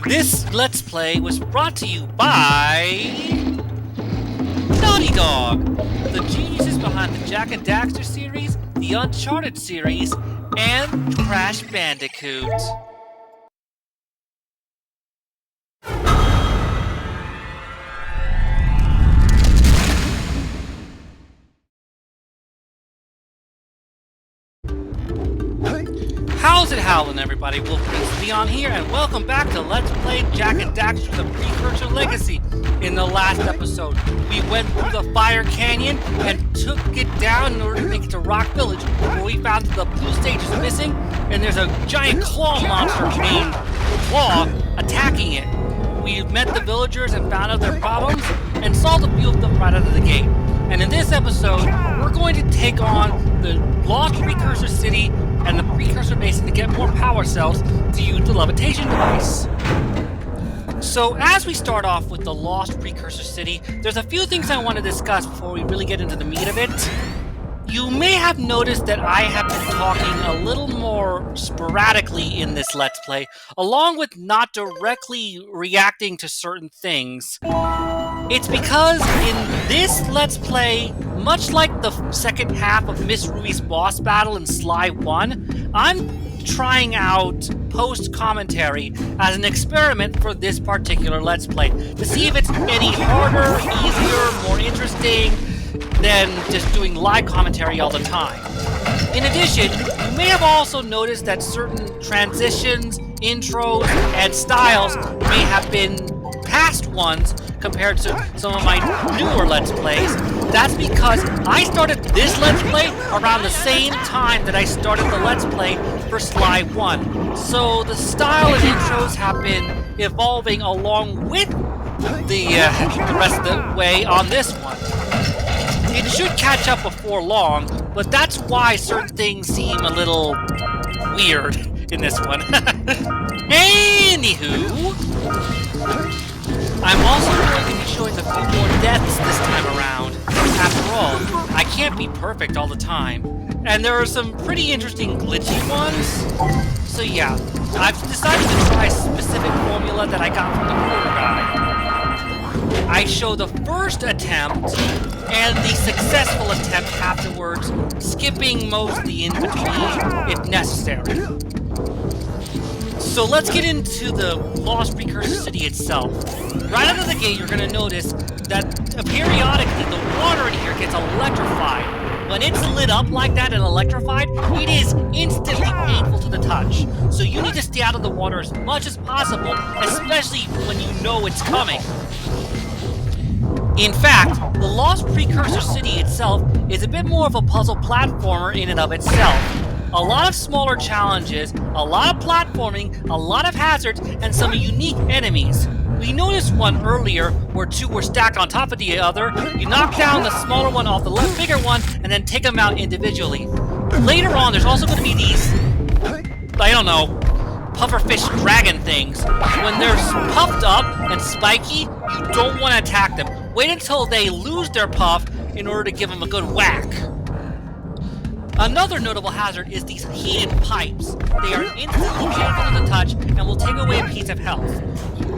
This Let's Play was brought to you by Naughty Dog, the geniuses behind the Jak and Daxter series, the Uncharted series, and Crash Bandicoot. How's it howlin', everybody? Wolf Leon here, and welcome back to Let's Play Jak and Daxter the Precursor Legacy. In the last episode, we went through the Fire Canyon and took it down in order to make it to Rock Village, where we found that the blue stage is missing, and there's a giant claw monster named Claw attacking it. We met the villagers and found out their problems, and solved a few of them right out of the gate. And in this episode, we're going to take on the lost Precursor City and the Precursor Basin to get more power cells to use the levitation device. So as we start off with the lost Precursor City, there's a few things I want to discuss before we really get into the meat of it. You may have noticed that I have been talking a little more sporadically in this Let's Play, along with not directly reacting to certain things. It's because in this Let's Play, much like the second half of Miss Ruby's boss battle in Sly 1, I'm trying out post-commentary as an experiment for this particular Let's Play, to see if it's any harder, easier, more interesting than just doing live commentary all the time. In addition, you may have also noticed that certain transitions, intros, and styles may have been past ones compared to some of my newer Let's Plays. That's because I started this Let's Play around the same time that I started the Let's Play for Sly 1. So the style and intros have been evolving along with the rest of the way on this one. It should catch up before long, but that's why certain things seem a little weird in this one. Anywho, I'm also going to be showing a few more deaths this time around. After all, I can't be perfect all the time. And there are some pretty interesting glitchy ones. So yeah, I've decided to try a specific formula that I got from the corner guy. I show the first attempt and the successful attempt afterwards, skipping mostly in between if necessary. So let's get into the lost Precursor City itself. Right out of the gate, you're going to notice that periodically the water in here gets electrified. When it's lit up like that and electrified, it is instantly painful to the touch. So you need to stay out of the water as much as possible, especially when you know it's coming. In fact, the lost Precursor City itself is a bit more of a puzzle platformer in and of itself. A lot of smaller challenges, a lot of platforming, a lot of hazards, and some unique enemies. We noticed one earlier where two were stacked on top of the other. You knock down the smaller one off the bigger one, and then take them out individually. Later on, there's also going to be these, I don't know, pufferfish dragon things. When they're puffed up and spiky, you don't want to attack them. Wait until they lose their puff in order to give them a good whack. Another notable hazard is these heated pipes. They are instantly painful to the touch and will take away a piece of health.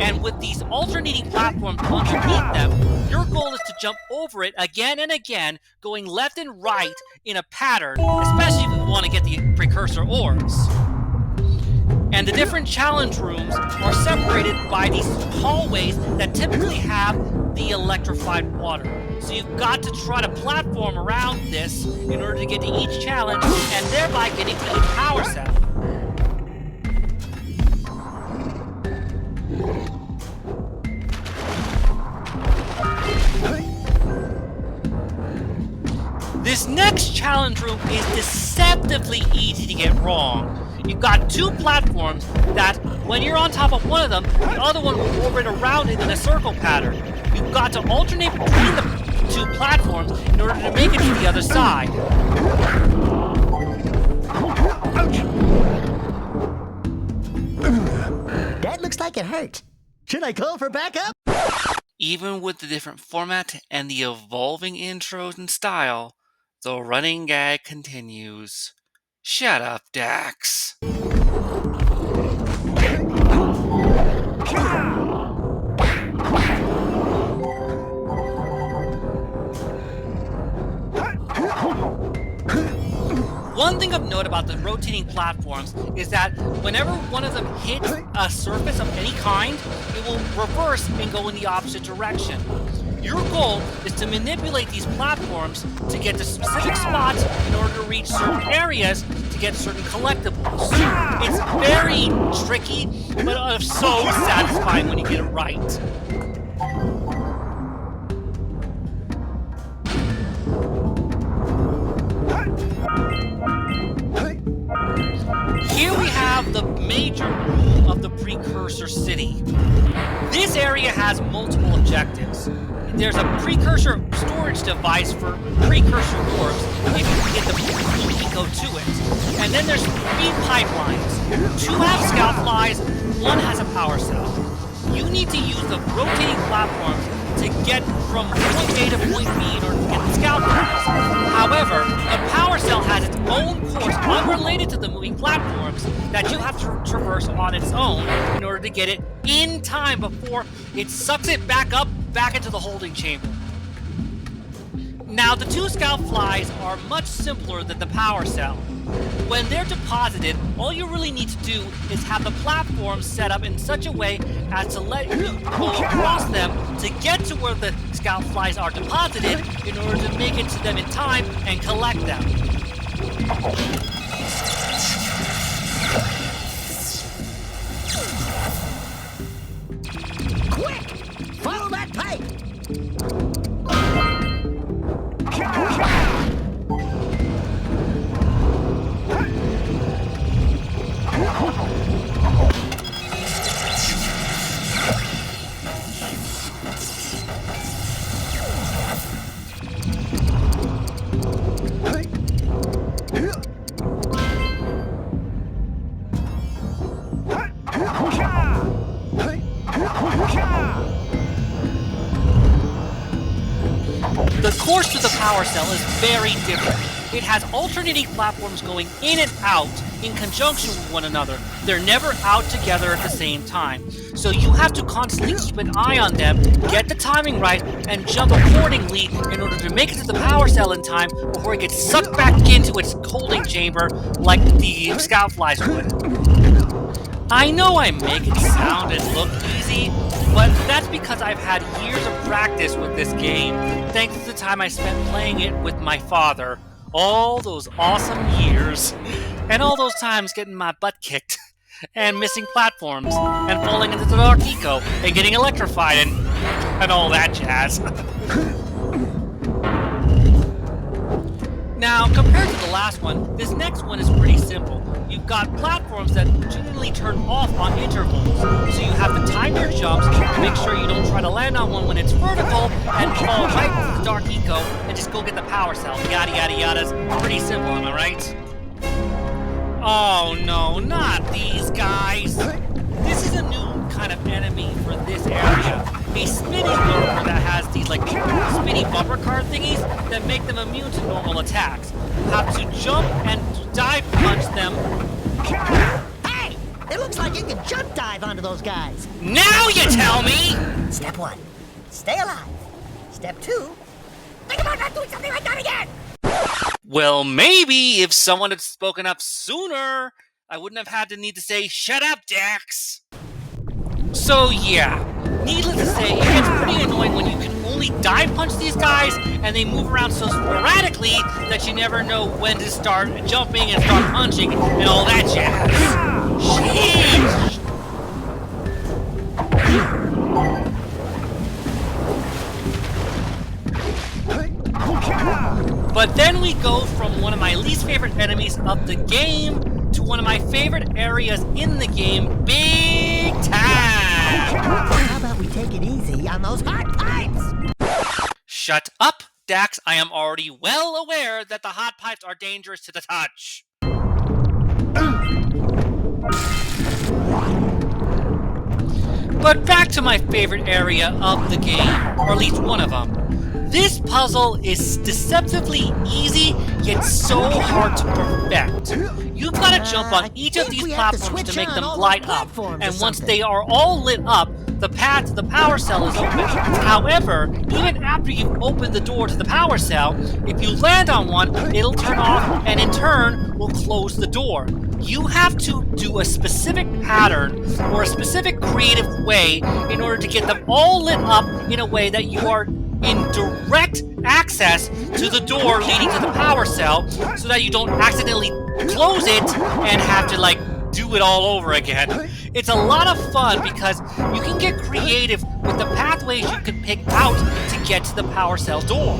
And with these alternating platforms underneath them, your goal is to jump over it again and again, going left and right in a pattern, especially if you want to get the Precursor ores. And the different challenge rooms are separated by these hallways that typically have the electrified water. So you've got to try to platform around this in order to get to each challenge, and thereby getting to the power cell. This next challenge room is deceptively easy to get wrong. You've got two platforms that, when you're on top of one of them, the other one will orbit around it in a circle pattern. You've got to alternate between the two platforms in order to make it to the other side. That looks like it hurt. Should I call for backup? Even with the different format and the evolving intros and style, the running gag continues. Shut up, Dax. One thing of note about the rotating platforms is that whenever one of them hits a surface of any kind, it will reverse and go in the opposite direction. Your goal is to manipulate these platforms to get to specific spots in order to reach certain areas to get certain collectibles. It's very tricky, but so satisfying when you get it right. Here we have the major room of the Precursor city. This area has multiple objectives. There's a Precursor storage device for Precursor orbs if you can get the blue eco to it. And then there's 3 pipelines. 2 have scout flies, 1 has a power cell. You need to use the rotating platforms to get from point A to point B in order to get the scout flies. However, the power cell has its own course unrelated to the moving platforms that you have to traverse on its own in order to get it in time before it sucks it back into the holding chamber. Now, the 2 scout flies are much simpler than the power cell. When they're deposited, all you really need to do is have the platforms set up in such a way as to let you go across them to get to where the scout flies are deposited in order to make it to them in time and collect them. Quick! Follow that pipe! The course to the power cell is very different. It has alternating platforms going in and out in conjunction with one another. They're never out together at the same time. So you have to constantly keep an eye on them, get the timing right, and jump accordingly in order to make it to the power cell in time before it gets sucked back into its holding chamber like the scout flies would. I know I make it sound and look easy, but that's because I've had years of practice with this game, thanks to the time I spent playing it with my father. All those awesome years. And all those times getting my butt kicked, and missing platforms, and falling into the dark eco, and getting electrified, and all that jazz. Now, compared to the last one, this next one is pretty simple. You've got platforms that generally turn off on intervals, so you have to time your jumps to make sure you don't try to land on one when it's vertical and fall right into the dark eco and just go get the power cell. Yada yada yada's pretty simple, am I right? Oh no, not these guys! This is a new kind of enemy for this area. A spinning lurker that has these like spinny bumper car thingies that make them immune to normal attacks. You have to jump and dive punch them. Hey! It looks like you can jump dive onto those guys. Now you tell me! Step 1, stay alive. Step 2, think about not doing something like that again. Well, maybe if someone had spoken up sooner, I wouldn't have had the need to say, "Shut up, Dax!" So yeah, needless to say, it gets pretty annoying when you can only dive punch these guys and they move around so sporadically that you never know when to start jumping and start punching and all that jazz. Sheesh! But then we go from one of my least favorite enemies of the game to one of my favorite areas in the game, big time! How about we take it easy on those hot pipes? Shut up, Dax. I am already well aware that the hot pipes are dangerous to the touch. But back to my favorite area of the game, or at least one of them. This puzzle is deceptively easy, yet so hard to perfect. You've got to jump on each of these platforms to make them light up, and once they are all lit up, the path to the power cell is open. However, even after you've opened the door to the power cell, if you land on one, it'll turn off and in turn will close the door. You have to do a specific pattern or a specific creative way in order to get them all lit up in a way that you are in direct access to the door leading to the power cell so that you don't accidentally close it and have to do it all over again. It's a lot of fun because you can get creative with the pathways you can pick out to get to the power cell door.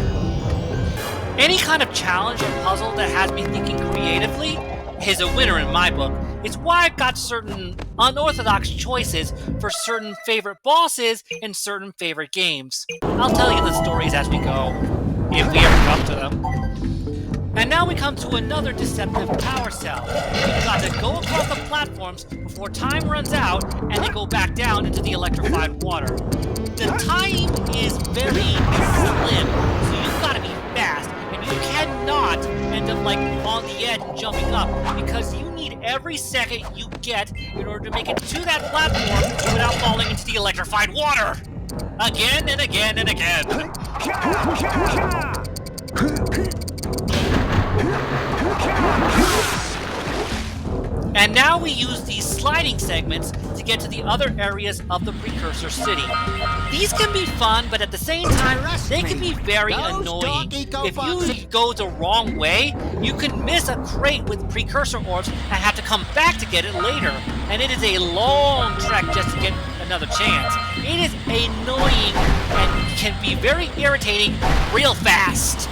Any kind of challenge or puzzle that has me thinking creatively is a winner in my book. It's why I've got certain unorthodox choices for certain favorite bosses in certain favorite games. I'll tell you the stories as we go, if we ever come to them. And now we come to another deceptive power cell. You've got to go across the platforms before time runs out and then go back down into the electrified water. The time is very slim, so you've got to be fast, and you cannot end up on the edge and jumping up because you need every second you get in order to make it to that platform without falling into the electrified water. Again and again and again. And now we use these sliding segments to get to the other areas of the Precursor City. These can be fun, but at the same time, they can be very annoying. If you go the wrong way, you can miss a crate with Precursor orbs and have to come back to get it later. And it is a long trek just to get another chance. It is annoying and can be very irritating real fast.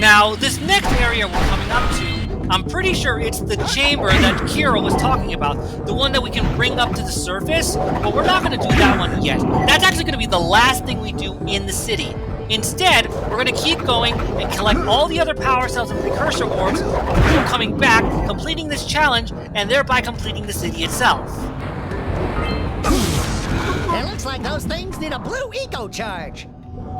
Now, this next area we're coming up to, I'm pretty sure it's the chamber that Kira was talking about, the one that we can bring up to the surface, but we're not going to do that one yet. That's actually going to be the last thing we do in the city. Instead, we're going to keep going and collect all the other power cells and Precursor orbs before coming back, completing this challenge, and thereby completing the city itself. It looks like those things need a blue eco charge.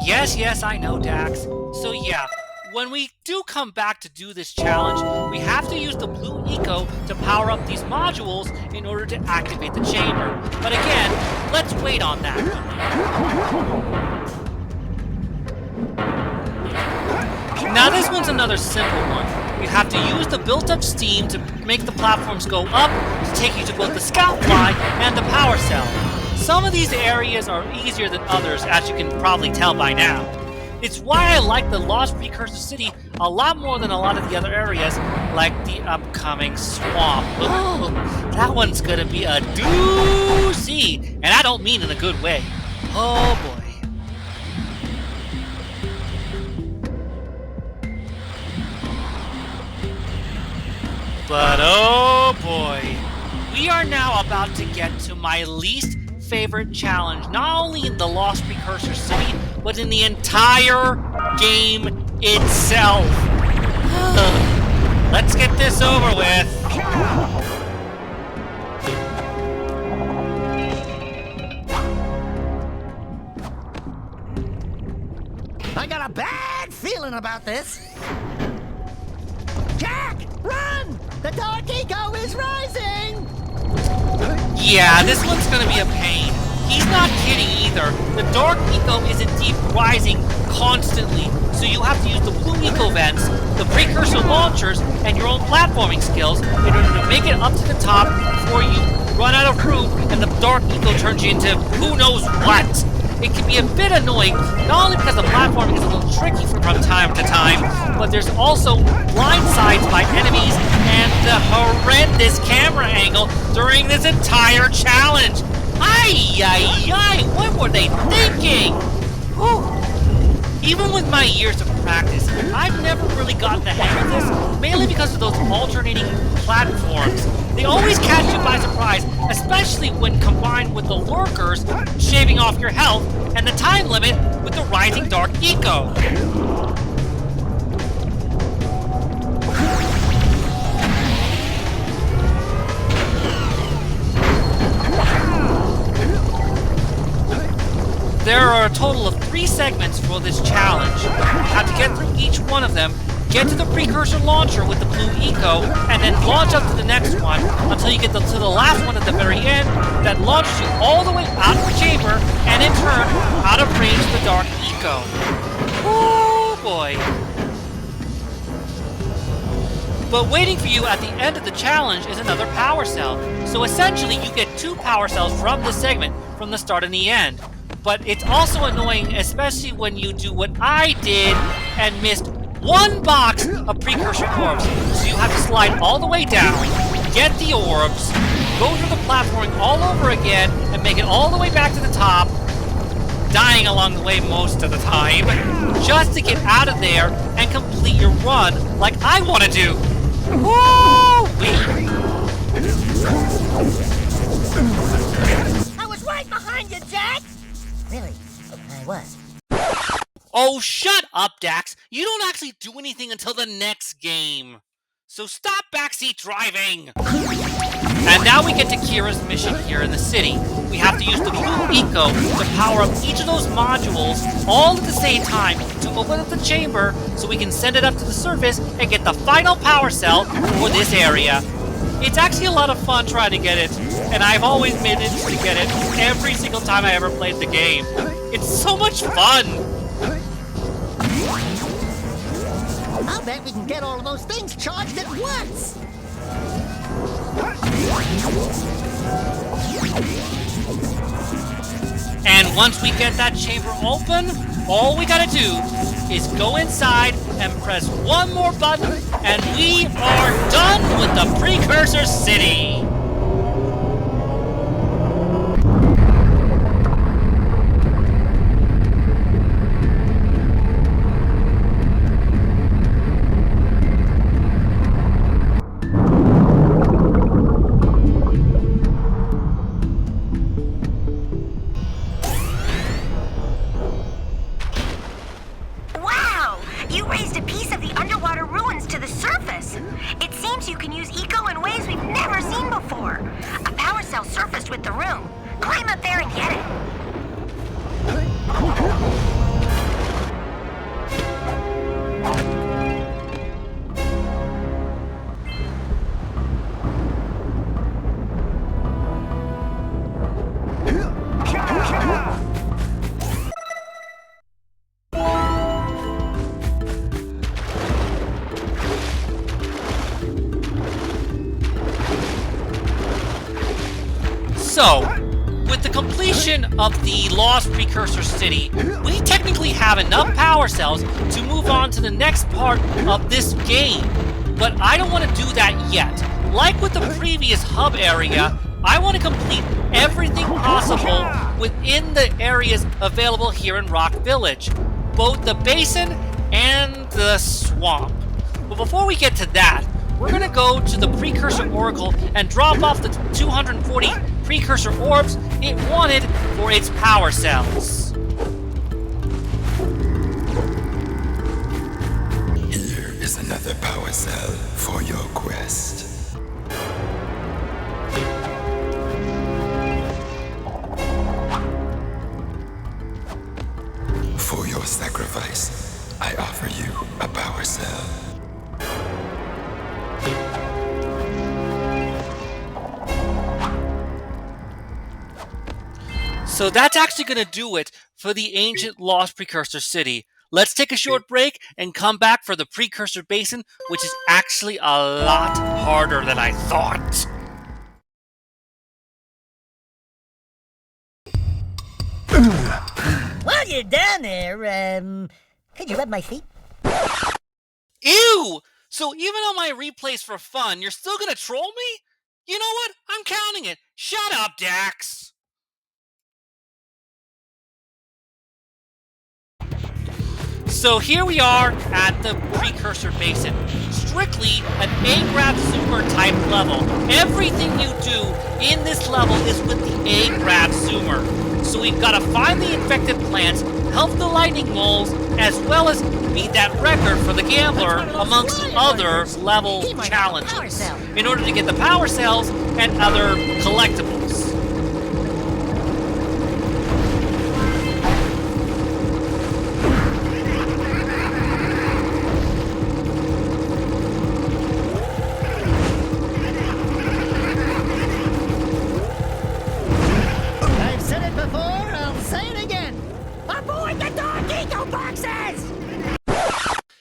Yes, I know, Dax. So yeah, when we do come back to do this challenge, we have to use the blue eco to power up these modules in order to activate the chamber. But again, let's wait on that. Now this one's another simple one. You have to use the built-up steam to make the platforms go up to take you to both the scout fly and the power cell. Some of these areas are easier than others, as you can probably tell by now. It's why I like the Lost Precursor City a lot more than a lot of the other areas, like the upcoming swamp. Oh, that one's gonna be a doozy, and I don't mean in a good way. Oh boy. But oh boy, we are now about to get to my least favorite challenge, not only in the Lost Precursor City, but in the entire game itself. Let's get this over with. I got a bad feeling about this. Jack, run! The dark eco is rising! Yeah, this one's gonna be a pain. He's not kidding either. The dark eco is indeed rising constantly, so you have to use the blue eco vents, the Precursor launchers, and your own platforming skills in order to make it up to the top before you run out of room and the dark eco turns you into who knows what. It can be a bit annoying, not only because the platforming is a little tricky from time to time, but there's also blind sides by enemies and the horrendous camera angle during this entire challenge. Ay, what were they thinking? Whew. Even with my years of practice, I've never really gotten the hang of this, mainly because of those alternating platforms. They always catch you by surprise, especially when combined with the lurkers shaving off your health and the time limit with the rising dark eco. There are a total of 3 segments for this challenge. You have to get through each one of them, get to the Precursor launcher with the blue eco, and then launch up to the next one until you get to the last one at the very end that launches you all the way out of the chamber and in turn out of range of the dark eco. Oh boy. But waiting for you at the end of the challenge is another power cell. So essentially you get 2 power cells from this segment from the start and the end. But it's also annoying, especially when you do what I did and missed 1 box of Precursor orbs. So you have to slide all the way down, get the orbs, go through the platforming all over again, and make it all the way back to the top, dying along the way most of the time, just to get out of there and complete your run like I want to do. Woo-wee! I was right behind you, Jack! Really? I was. Oh, shut up, Dax! You don't actually do anything until the next game. So stop backseat driving! And now we get to Kira's mission here in the city. We have to use the blue eco to power up each of those modules all at the same time to open up the chamber so we can send it up to the surface and get the final power cell for this area. It's actually a lot of fun trying to get it, and I've always managed to get it every single time I ever played the game. It's so much fun! I'll bet we can get all of those things charged at once! And once we get that chamber open, all we gotta do is go inside and press one more button, and we are done with the Precursor City! So, with the completion of the Lost Precursor City, we technically have enough power cells to move on to the next part of this game. But I don't want to do that yet. Like with the previous hub area, I want to complete everything possible within the areas available here in Rock Village. Both the Basin and the Swamp. But before we get to that, we're going to go to the Precursor Oracle and drop off the 240 Precursor orbs it wanted for its power cells. Here is another power cell for your quest. For your sacrifice, I offer you a power cell. So that's actually going to do it for the ancient Lost Precursor City. Let's take a short break and come back for the Precursor Basin, which is actually a lot harder than I thought. While you're down there, could you rub my feet? Ew! So even on my replays for fun, you're still going to troll me? You know what? I'm counting it. Shut up, Dax! So here we are at the Precursor Basin. Strictly an A-Grab Zoomer type level. Everything you do in this level is with the A-Grab Zoomer. So we've got to find the infected plants, help the lightning moles, as well as beat that record for the gambler, amongst other level challenges, in order to get the power cells and other collectibles. Say it again. Avoid the dark eco boxes!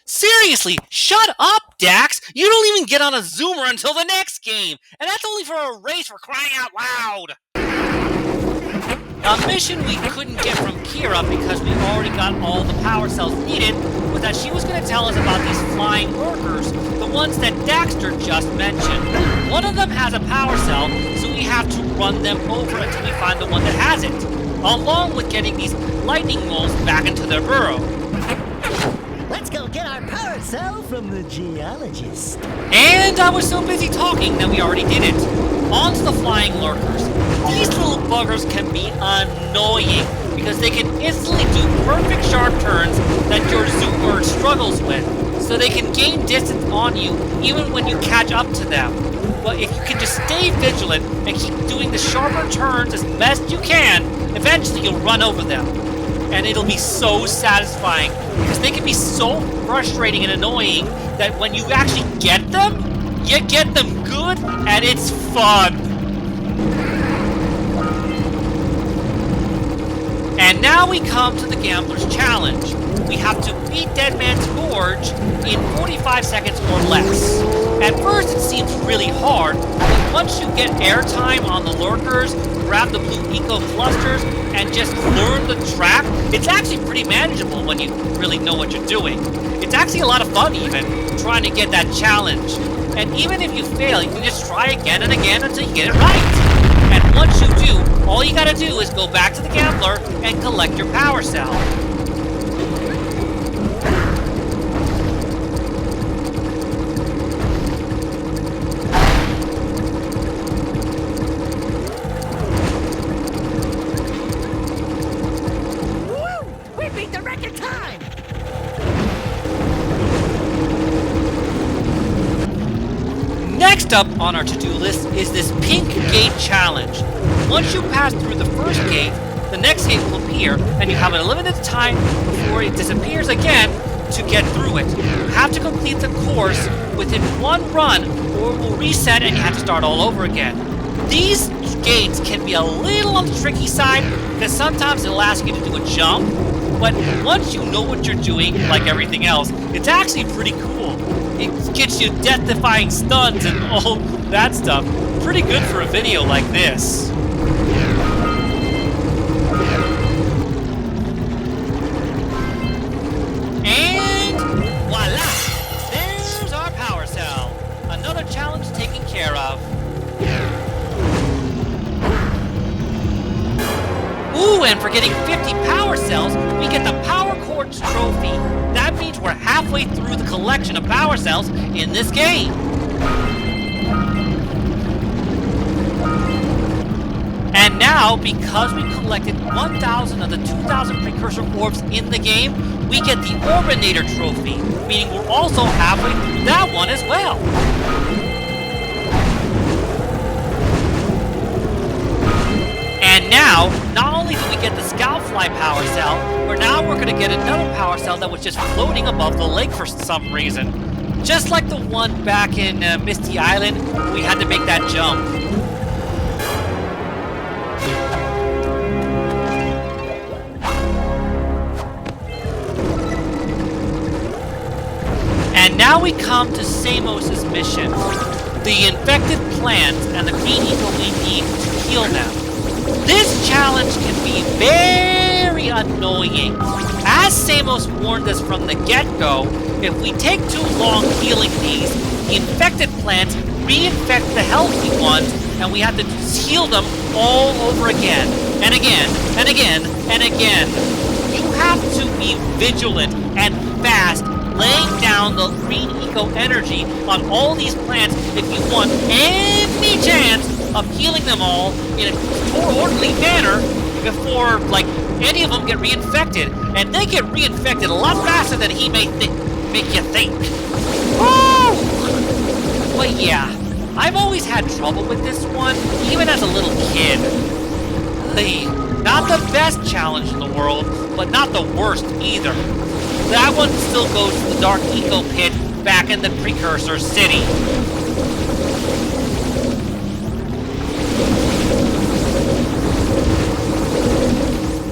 Seriously, shut up, Dax! You don't even get on a zoomer until the next game! And that's only for a race, for crying out loud! A mission we couldn't get from Kira because we already got all the power cells needed was that she was going to tell us about these flying lurkers, the ones that Daxter just mentioned. One of them has a power cell, so we have to run them over until we find the one that has it, along with getting these lightning moles back into their burrow. Let's go get our power cell from the geologist. And I was so busy talking that we already did it. On to the flying lurkers. These little buggers can be annoying because they can instantly do perfect sharp turns that your zoomer struggles with, so they can gain distance on you even when you catch up to them. But if you can just stay vigilant and keep doing the sharper turns as best you can, eventually you'll run over them. And it'll be so satisfying because they can be so frustrating and annoying that when you actually get them, you get them good and it's fun. And now we come to the Gambler's Challenge. We have to beat Dead Man's Gorge in 45 seconds or less. At first it seems really hard, but once you get airtime on the lurkers, grab the blue eco clusters, and just learn the track, it's actually pretty manageable when you really know what you're doing. It's actually a lot of fun even, trying to get that challenge. And even if you fail, you can just try again and again until you get it right. And once you do, all you gotta do is go back to the Gambler and collect your power cell. Woo! We beat the record time! Next up on our to-do list is this pink gate challenge. Once you pass through the first gate, the next gate will appear, and you have a limited time before it disappears again to get through it. You have to complete the course within one run, or it will reset and you have to start all over again. These gates can be a little on the tricky side, because sometimes it'll ask you to do a jump, but once you know what you're doing, like everything else, it's actually pretty cool. It gets you death-defying stuns and all that stuff. Pretty good for a video like this. And voila! There's our power cell. Another challenge taken care of. Ooh, and for getting 50 power cells, we get the Power Quartz trophy. That means we're halfway through the collection of power cells in this game. And now, because we collected 1,000 of the 2,000 Precursor orbs in the game, we get the Orbinator trophy, meaning we're also halfway through that one as well. And now, not only do we get the Scoutfly power cell, but now we're going to get another power cell that was just floating above the lake for some reason. Just like the one back in Misty Island, we had to make that jump. And now we come to Samos' mission. The infected plants and the green eco we need to heal them. This challenge can be very annoying. As Samos warned us from the get-go, if we take too long healing these, the infected plants reinfect the healthy ones, and we have to heal them all over again, and again, and again, and again. You have to be vigilant and fast, laying down the green eco energy on all these plants if you want any chance of healing them all in a orderly manner before, like, any of them get reinfected. And they get reinfected a lot faster than he may make you think. Woo! But yeah, I've always had trouble with this one, even as a little kid. Not the best challenge in the world, but not the worst either. That one still goes to the Dark Eco Pit back in the Precursor City.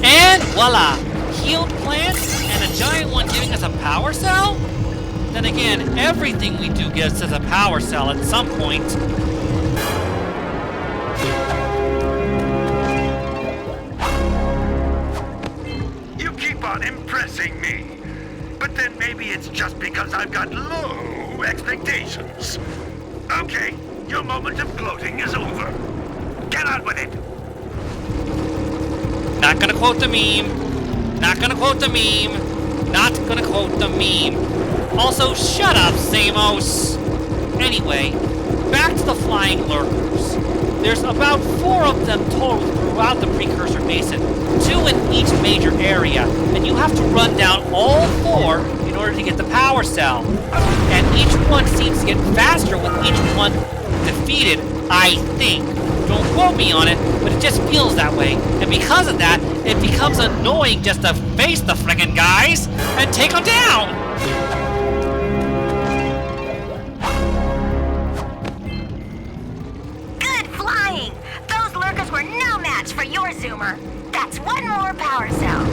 And voila! Healed plants and a giant one giving us a power cell? Then again, everything we do gives us a power cell at some point. You keep on impressing me. But then maybe it's just because I've got low expectations. Okay, your moment of gloating is over. Get on with it. Not gonna quote the meme. Not gonna quote the meme. Not gonna quote the meme. Also, shut up, Samos. Anyway, back to the flying lurkers. There's about 4 of them total throughout the Precursor Basin, 2 in each major area, and you have to run down all 4 in order to get the power cell. And each one seems to get faster with each one defeated, I think. Don't quote me on it, but it just feels that way. And because of that, it becomes annoying just to face the frickin' guys and take them down! Good flying! Those lurkers were no match for your Zoomer. That's 1 more power cell.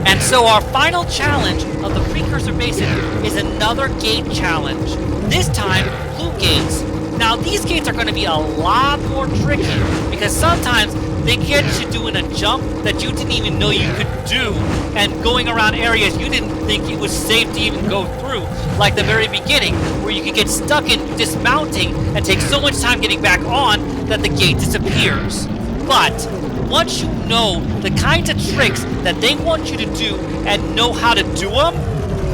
And so our final challenge of the Precursor Basin is another gate challenge. This time, blue gates. Now these gates are going to be a lot more tricky because sometimes they get you doing a jump that you didn't even know you could do and going around areas you didn't think it was safe to even go through, like the very beginning where you could get stuck in dismounting and take so much time getting back on that the gate disappears. But once you know the kinds of tricks that they want you to do and know how to do them,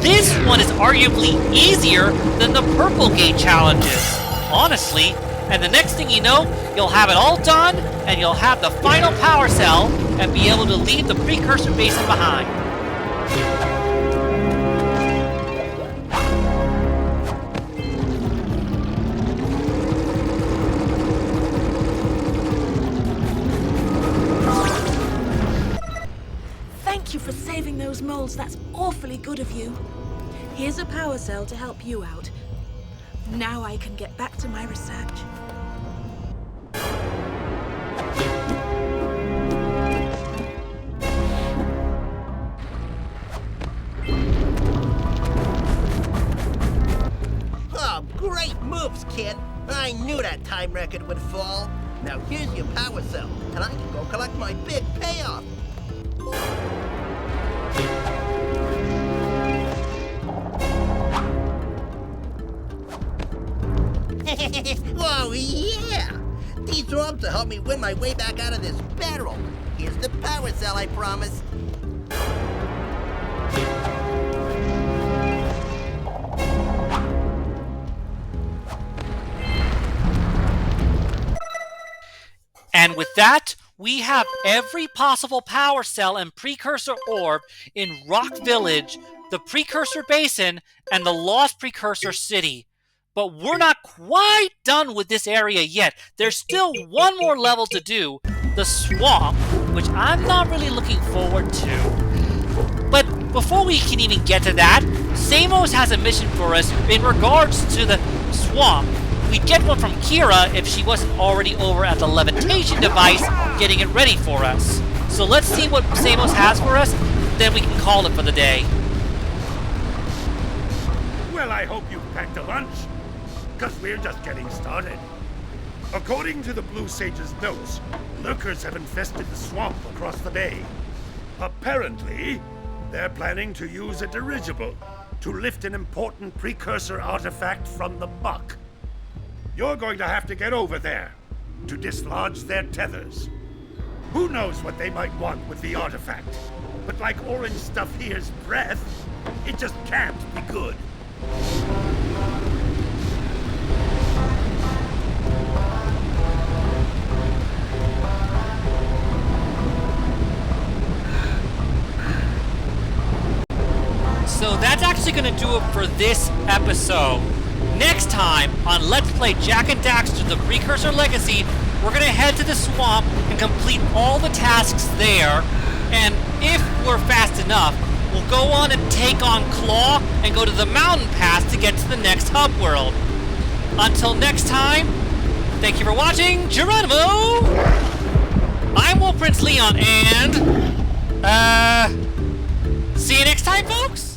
this one is arguably easier than the purple gate challenges, honestly. And the next thing you know, you'll have it all done, and you'll have the final power cell, and be able to leave the Precursor Basin behind. Thank you for saving those moles. That's awfully good of you. Here's a power cell to help you out. Now I can get back to my research. Oh, great moves, kid. I knew that time record would fall. Now here's your power cell, and I can go collect my big payoff. Oh, yeah! These orbs will help me win my way back out of this barrel. Here's the power cell I promised. And with that, we have every possible power cell and precursor orb in Rock Village, the Precursor Basin, and the Lost Precursor City. But we're not quite done with this area yet. There's still one more level to do, the Swamp, which I'm not really looking forward to. But before we can even get to that, Samos has a mission for us in regards to the Swamp. We'd get one from Kira if she wasn't already over at the levitation device getting it ready for us. So let's see what Samos has for us, then we can call it for the day. Well, I hope you've packed a lunch, because we're just getting started. According to the Blue Sage's notes, lurkers have infested the swamp across the bay. Apparently, they're planning to use a dirigible to lift an important precursor artifact from the muck. You're going to have to get over there to dislodge their tethers. Who knows what they might want with the artifact? But like orange stuff here's breath, it just can't be good. So that's actually going to do it for this episode. Next time on Let's Play Jak and Daxter The Precursor Legacy, we're going to head to the swamp and complete all the tasks there. And if we're fast enough, we'll go on and take on Claw and go to the mountain pass to get to the next hub world. Until next time, thank you for watching, Geronimo! I'm Wolf Prince Leon, and see you next time, folks.